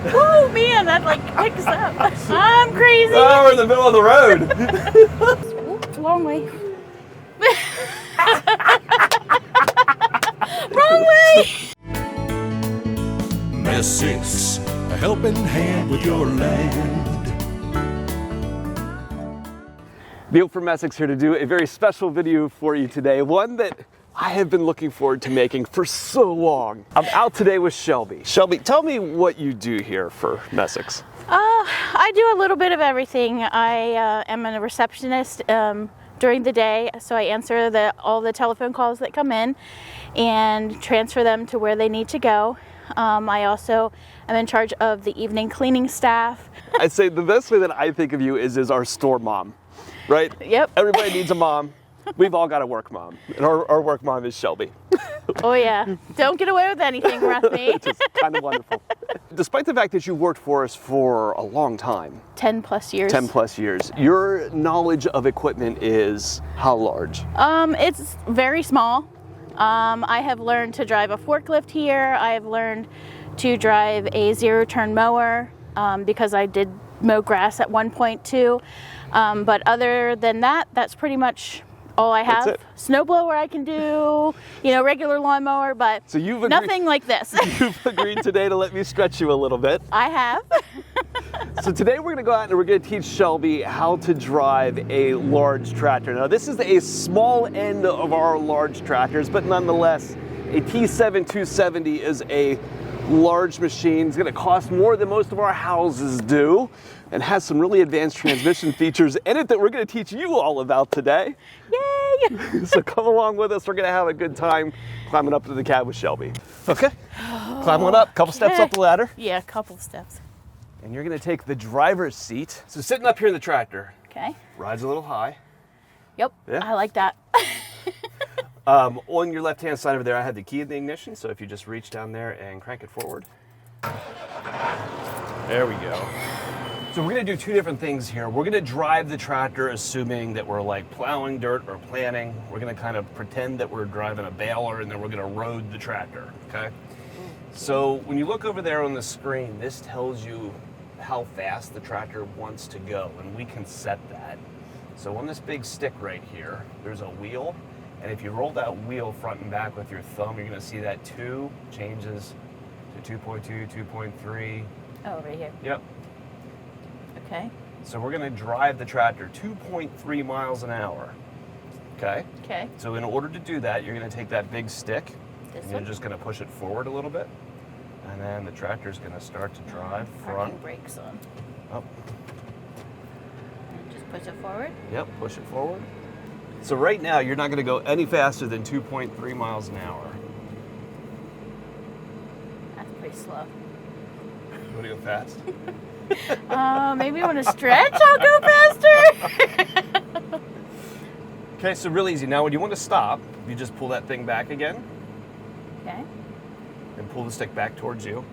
Oh man, that like picks up. I'm crazy. Oh, we're in the middle of the road. Oops, wrong way. Wrong way. Essex, a helping hand with your land. Neil from Essex here to do a very special video for you today, one that I have been looking forward to making for so long. I'm out today with Shelby. Shelby, tell me what you do here for Essex. I do a little bit of everything. I am a receptionist during the day, so I answer all the telephone calls that come in and transfer them to where they need to go. I also am in charge of the evening cleaning staff. I'd say the best way that I think of you is our store mom, right? Yep. Everybody needs a mom. We've all got a work mom, and our work mom is Shelby. Oh yeah, don't get away with anything, Ruthie. Just kind of wonderful. Despite the fact that you worked for us for a long time. 10 plus years. 10 plus years. Your knowledge of equipment is how large? It's very small. I have learned to drive a forklift here. I have learned to drive a zero-turn mower because I did mow grass at one point too. But other than that, that's pretty much all I have. That's it. Snow blower I can do, regular lawnmower, but so nothing like this. You've agreed today to let me stretch you a little bit. I have. So today we're going to go out and we're going to teach Shelby how to drive a large tractor. Now this is a small end of our large tractors, but nonetheless, a T7.270 is a large machine. It's going to cost more than most of our houses do and has some really advanced transmission features in it that we're going to teach you all about today. Yay! So come along with us. We're going to have a good time climbing up to the cab with Shelby. Okay? Climb on up. Couple steps up the ladder. Yeah, a couple steps. And you're going to take the driver's seat. So sitting up here in the tractor. Okay. Rides a little high. Yep. Yeah. I like that. On your left-hand side over there, I have the key in the ignition, so if you just reach down there and crank it forward. There we go. So we're gonna do two different things here. We're gonna drive the tractor assuming that we're like plowing dirt or planting. We're gonna kind of pretend that we're driving a baler and then we're gonna road the tractor, okay? So when you look over there on the screen, this tells you how fast the tractor wants to go, and we can set that. So on this big stick right here, there's a wheel. And if you roll that wheel front and back with your thumb, you're going to see that 2 changes to 2.2, 2.3. Oh, right here. Yep. Okay. So we're going to drive the tractor 2.3 miles an hour. Okay? Okay. So in order to do that, you're going to take that big stick, This and you're one? just going to push it forward a little bit. And then the tractor's going to start to drive Parking front. brakes on. Oh, And just push it forward. yep, push it forward. So right now, you're not going to go any faster than 2.3 miles an hour. That's pretty slow. You want to go fast? Maybe when I stretch, I'll go faster. Okay, so real easy. Now when you want to stop, you just pull that thing back again Okay. and pull the stick back towards you.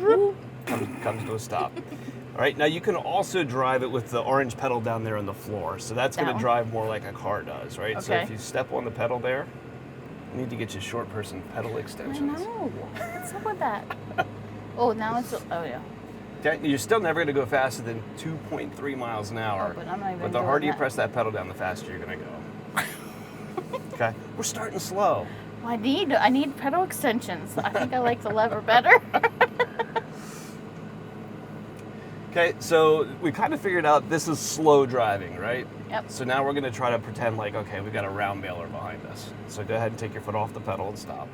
Ooh. Comes to a stop. All right, now you can also drive it with the orange pedal down there on the floor. So that's going to Down. drive more like a car does, right? So Okay. if you step on the pedal there, you need to get your short person pedal I extensions. know. What's up with that? Oh, now it's. Oh, yeah. Okay, you're still never going to go faster than 2.3 miles an hour. Oh, but I'm not even But the doing harder you that. press that pedal down, the faster you're going to go. Okay, we're starting slow. Well, I need pedal extensions. I think I like the lever better. Okay, so we kind of figured out this is slow driving, right? Yep. So now we're going to try to pretend like, okay, we've got a round baler behind us. So go ahead and take your foot off the pedal and stop.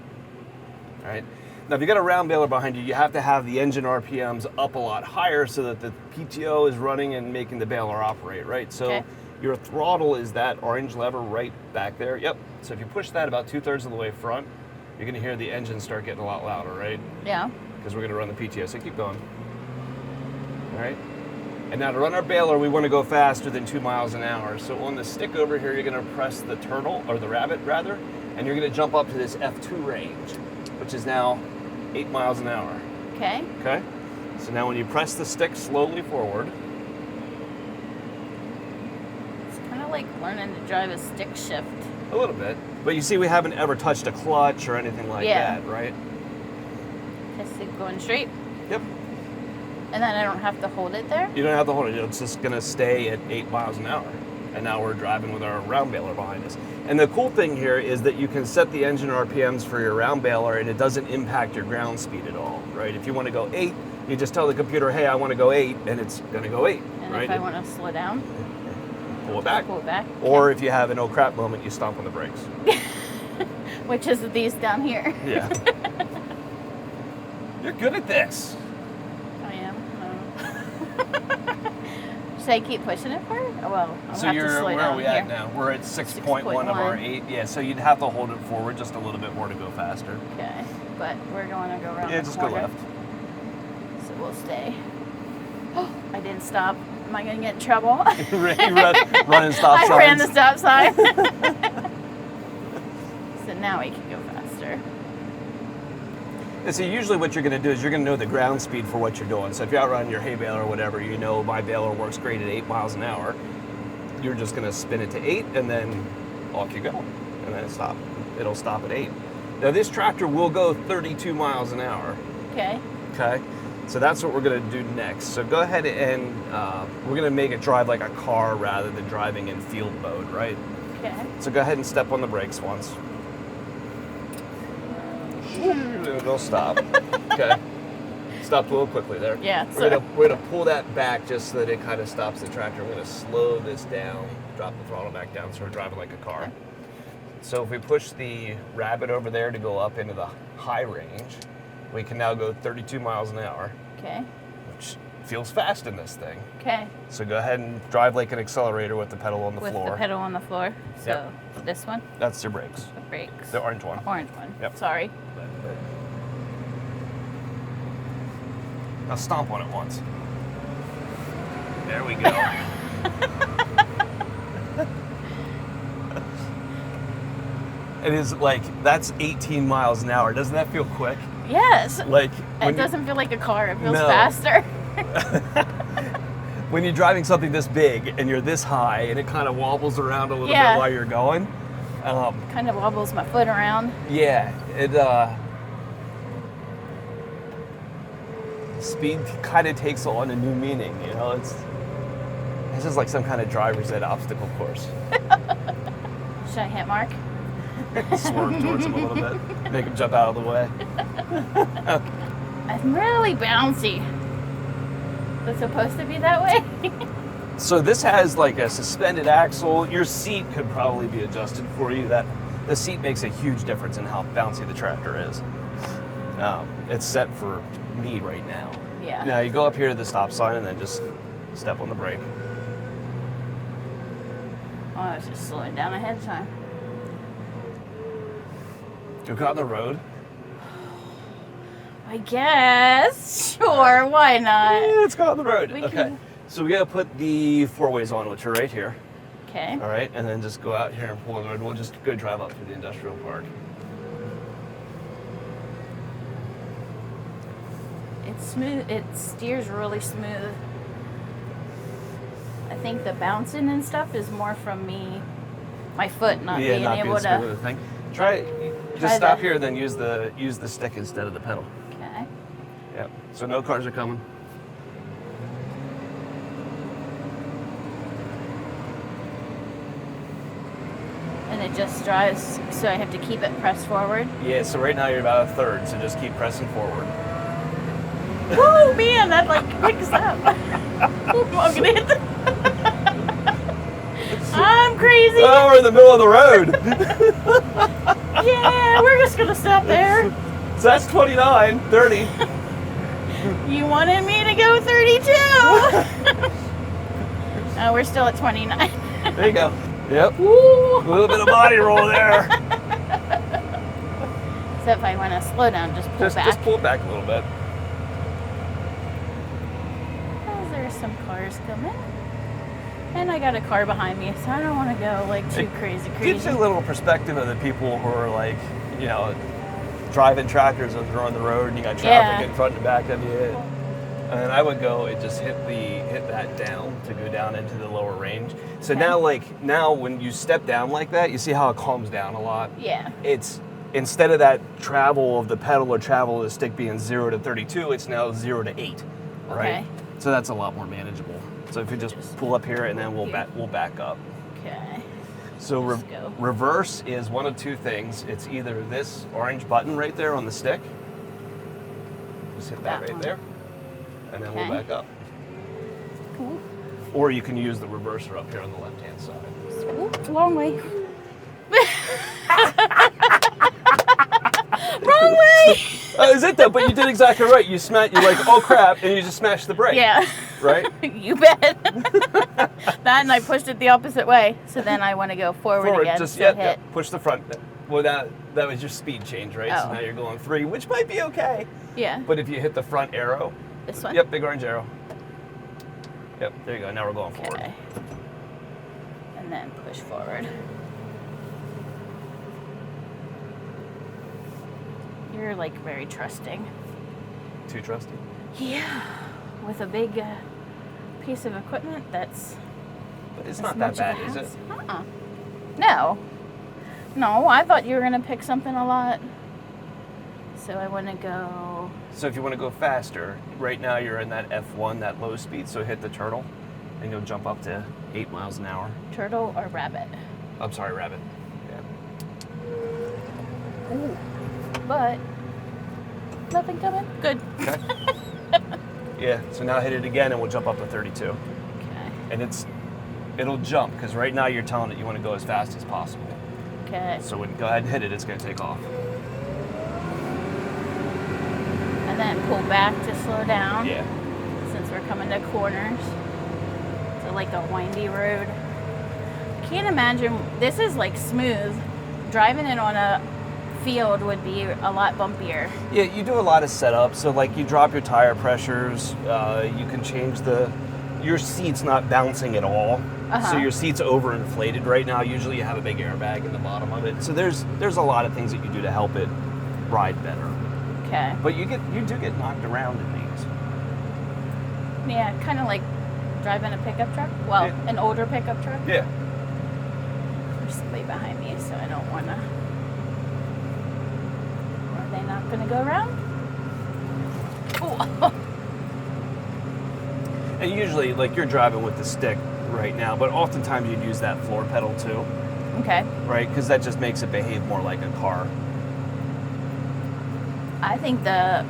All right. Now, if you got a round baler behind you, you have to have the engine RPMs up a lot higher so that the PTO is running and making the baler operate, right? So Okay. your throttle is that orange lever right back there. Yep. So if you push that about 2/3 of the way front, you're going to hear the engine start getting a lot louder, right? Yeah. Because we're going to run the PTO. So keep going. All right. And now to run our baler, we want to go faster than 2 miles an hour. So on the stick over here, you're going to press the turtle, or the rabbit rather, and you're going to jump up to this F2 range, which is now 8 miles an hour. Okay. Okay? So now when you press the stick slowly forward, It's kind of like learning to drive a stick shift. a little bit, but you see we haven't ever touched a clutch or anything like Yeah. that, right? Just going straight. Yep. And then I don't have to hold it there? You don't have to hold it. It's just going to stay at 8 miles an hour. And now we're driving with our round baler behind us. And the cool thing here is that you can set the engine RPMs for your round baler and it doesn't impact your ground speed at all, right? If you want to go 8, you just tell the computer, hey, I want to go 8, and it's going to go 8, and right? if I want to slow down? Pull it back. Pull it back. Or if you have an oh crap moment, you stomp on the brakes. Which is these down here. Yeah. You're good at this. I am. Should I keep pushing it for it? Oh, well, I'll So have to slow where down are we here. at now? We're at 6.1 of our 8. Yeah, so you'd have to hold it forward just a little bit more to go faster. Okay, but we're going to go around Yeah, the just corner. go left. So we'll stay. Oh, I didn't stop. Am I going to get in trouble? Running stop signs. I ran the stop sign. So now we can go faster. And so usually what you're going to do is you're going to know the ground speed for what you're doing. So if you're out running your hay baler or whatever, you know my baler works great at 8 miles an hour. You're just going to spin it to 8 and then off you go. And then stop. It'll stop at 8. Now this tractor will go 32 miles an hour. Okay. Okay. So that's what we're going to do next. So go ahead and we're going to make it drive like a car rather than driving in field mode, right? Okay. So go ahead and step on the brakes once. It'll stop. Okay. Stopped a little quickly there. Yeah. We're gonna pull that back just so that it kind of stops the tractor. We're gonna slow this down, drop the throttle back down so we're driving like a car. Okay. So if we push the Rabbit over there to go up into the high range, we can now go 32 miles an hour, Okay. which feels fast in this thing. Okay. So go ahead and drive like an accelerator with the pedal on the With floor. the pedal on the floor. So this one, That's your brakes. the brakes. The orange one. Orange one. Yep. Sorry. Now stomp on it once. There we go. It is like, that's 18 miles an hour. Doesn't that feel quick? Yes. Like, It doesn't feel like a car. It feels No. faster. when you're driving something this big and you're this high and it kind of wobbles around a little Yeah. bit while you're going. Kind of wobbles my foot around. Yeah, speed kind of takes on a new meaning, you know? It's just like some kind of driver's ed obstacle course. Should I hit Mark? Swerve towards him a little bit, make him jump out of the way. I'm really bouncy. Is it supposed to be that way? So this has like a suspended axle. Your seat could probably be adjusted for you. The seat makes a huge difference in how bouncy the tractor is. It's set for me right now. Yeah. Now you go up here to the stop sign and then just step on the brake. Oh, I was just slowing down ahead of time. You go on the road. I guess. Sure, why not? Yeah, let's go on the road. We Okay. can- So we gotta put the four ways on, which are right here. Okay. All right, and then just go out here and pull on the road. We'll just go drive up to the industrial park. It's smooth. It steers really smooth. I think the bouncing and stuff is more from me, my foot not being not able being smooth to. with the thing. Try Try just stop the- here, then use the stick instead of the pedal. Okay. Yep. So no cars are coming. And it just drives, so I have to keep it pressed forward. Yeah. So right now you're about a third. So just keep pressing forward. Whoa, man, that like picks up. I'm gonna hit the. I'm crazy. Oh, we're in the middle of the road. Yeah, we're just gonna stop there. So that's 29, 30. You wanted me to go 32. Oh, we're still at 29. There you go. Yep. Woo. A little bit of body roll there. So if I want to slow down, just pull back. Just pull it back a little bit. Oh, there's some cars coming. And I got a car behind me, so I don't want to go like too crazy. Gives you a little perspective of the people who are like, you know, driving tractors as they're on the road and you got traffic Yeah. in front and back of you. And then I would go and just hit that down to go down into the lower range. So Okay. now when you step down like that, you see how it calms down a lot. Yeah. It's instead of that travel of the pedal or travel of the stick being 0 to 32, it's now 0 to 8. right? Okay. So that's a lot more manageable. So if you just pull up here and then we'll back up. Okay. So Let's go. reverse is one of two things. It's either this orange button right there on the stick. Just hit that right one. there, and then we'll Okay. back up. Ooh. Or you can use the reverser up here on the left-hand side. Ooh, long way. Wrong way. Is it though? But you did exactly right. You're like, oh crap, and you just smashed the brake. Yeah. Right? You bet. That and I pushed it the opposite way. So then I want to go forward again. Just so hit. yeah, push the front. Well, that was your speed change, right? So Oh. now you're going 3, which might be okay. Yeah. But if you hit the front arrow, This one? Yep, big orange arrow. Yep, there you go. Now we're going forward. Okay. And then push forward. You're like very trusting. Too trusty. Yeah. With a big piece of equipment that's But it's as not much that of a bad, is it? house. Uh-uh. No. No, I thought you were going to pick something a lot. So I want to go... So if you want to go faster, right now you're in that F1, that low speed, so hit the turtle, and you'll jump up to 8 miles an hour. Turtle or rabbit? I'm sorry, rabbit. Yeah. Ooh. But nothing coming? Good. Okay. Yeah, so now hit it again and we'll jump up to 32. Okay. And it'll jump, because right now you're telling it you want to go as fast as possible. Okay. So when you go ahead and hit it, it's going to take off. And then pull back to slow down. Yeah. Since we're coming to corners. So like a windy road. I can't imagine, this is like smooth. Driving it on a field would be a lot bumpier. Yeah, you do a lot of setup. So like you drop your tire pressures, you can change your seat's not bouncing at all. Uh-huh. So your seat's overinflated right now. Usually you have a big airbag in the bottom of it. So there's a lot of things that you do to help it ride better. Okay. But you do get knocked around in these. Yeah, kind of like driving a pickup truck. Well, Yeah. an older pickup truck. Yeah. There's somebody behind me, so I don't want to. Are they not going to go around? Oh. And usually, like you're driving with the stick right now, but oftentimes you'd use that floor pedal too, Okay. right? Because that just makes it behave more like a car. I think the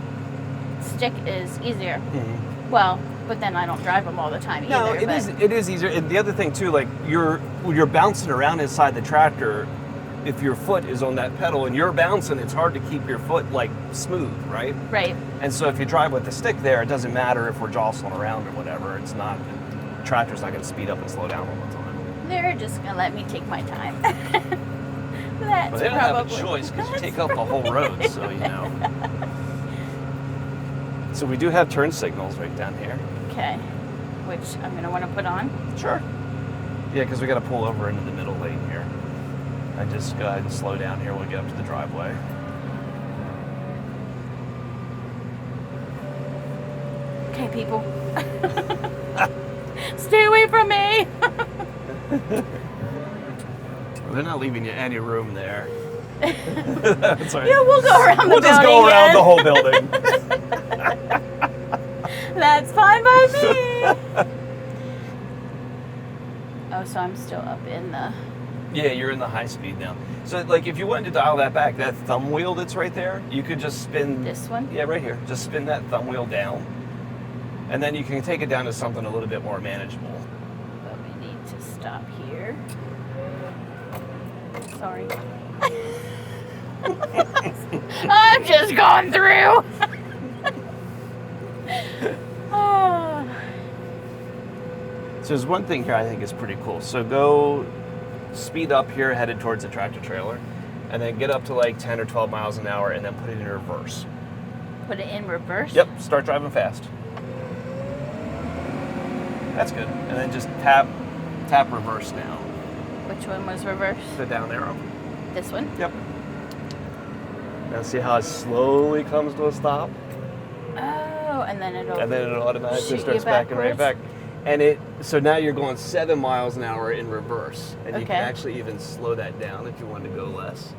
stick is easier. Mm-hmm. Well, but then I don't drive them all the time No, either. it is easier. And the other thing too, like when you're bouncing around inside the tractor, if your foot is on that pedal and you're bouncing, it's hard to keep your foot like smooth, right? Right. And so if you drive with the stick there, it doesn't matter if we're jostling around or whatever. It's not, the tractor's not going to speed up and slow down all the time. They're just going to let me take my time. That's But they don't have a probably- choice because you take up the whole road, so you know. So we do have turn signals right down here. Okay. Which I'm going to want to put on. Sure. Yeah, because we got to pull over into the middle lane here. And just go ahead and slow down here when we get up to the driveway. Okay, people. Stay away from me. They're not leaving you any room there. That's right. Yeah, we'll go around the building. We'll just go around the whole building. That's fine by me. Oh, so I'm still up in the... Yeah, you're in the high speed now. So, like, if you wanted to dial that back, that thumb wheel that's right there, you could just spin... This one? Yeah, right here. Just spin that thumb wheel down. And then you can take it down to something a little bit more manageable. But we need to stop here. Sorry. I'm just going through. Oh. So there's one thing here I think is pretty cool. So go speed up here headed towards the tractor trailer, and then get up to like 10 or 12 miles an hour and then put it in reverse. Put it in reverse? Yep, start driving fast. That's good. And then just tap reverse now. Which one was reverse? The down arrow. This one? Yep. Now see how it slowly comes to a stop? Oh, and then it'll... And then it automatically shoot you starts backing right back. backwards? And so now you're going 7 miles an hour in reverse. And you can Okay. actually even slow that down if you wanted to go less.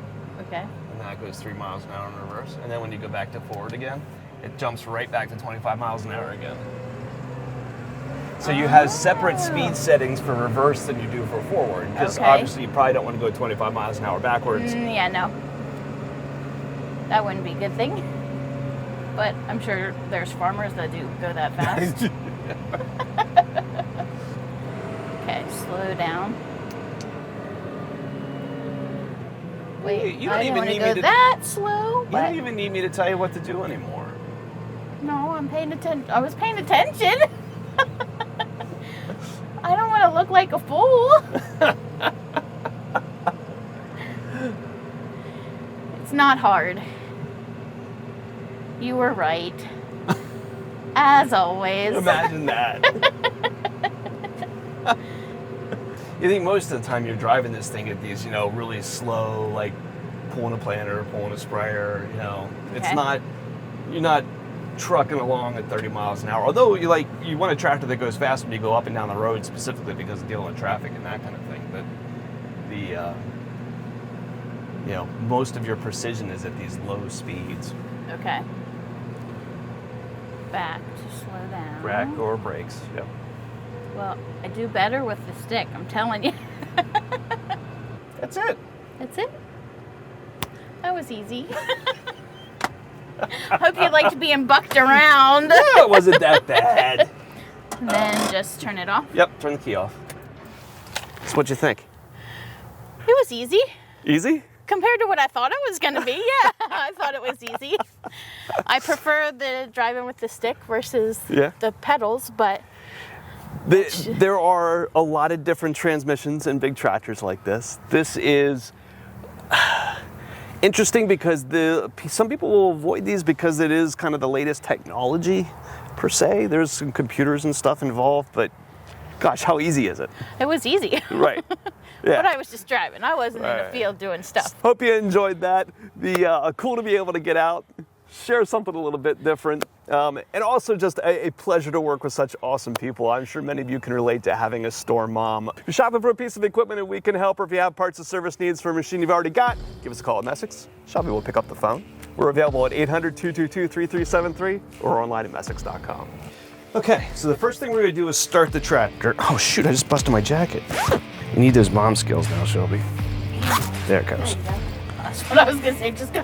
Okay. And now it goes 3 miles an hour in reverse. And then when you go back to forward again, it jumps right back to 25 miles an hour again. So you have separate speed settings for reverse than you do for forward. Because Okay. obviously you probably don't want to go 25 miles an hour backwards. Yeah, no. That wouldn't be a good thing. But I'm sure there's farmers that do go that fast. Okay, slow down. Wait, You don't I even didn't want need to me go to- that slow. You But don't even need me to tell you what to do anymore. no, I'm paying attention. I was paying attention. I don't want to look like a fool. It's not hard. You were right. As always. Imagine that. You think most of the time you're driving this thing at these, really slow, like pulling a planter, pulling a sprayer, It's Okay. not, you're not trucking along at 30 miles an hour. Although you want a tractor that goes fast when you go up and down the road, specifically because of dealing with traffic and that kind of thing. But most of your precision is at these low speeds. Okay. Back to slow down. Rack or brakes, yep. Well, I do better with the stick, I'm telling you. That's it. That's it. That was easy. Hope you liked being bucked around. Yeah, it wasn't that bad. And then just turn it off. Yep, turn the key off. So what'd you think? It was easy. Easy? Compared to what I thought it was going to be, yeah. I thought it was easy. I prefer the driving with the stick versus the pedals, but... There are a lot of different transmissions in big tractors like this. This is interesting because some people will avoid these because it is kind of the latest technology, per se. There's some computers and stuff involved, but gosh, how easy is it? It was easy. Right. Yeah. But I was just driving. I wasn't in the field doing stuff. Hope you enjoyed that. Cool to be able to get out, share something a little bit different, and also just a pleasure to work with such awesome people. I'm sure many of you can relate to having a store mom. If you're shopping for a piece of equipment and we can help, or if you have parts and service needs for a machine you've already got, give us a call at Messick's. Shelby will pick up the phone. We're available at 800-222-3373 or online at messick's.com. Okay, so the first thing we're going to do is start the tractor. Oh shoot, I just busted my jacket. You need those mom skills now, Shelby. There it goes. That's what I was going to say. Just go.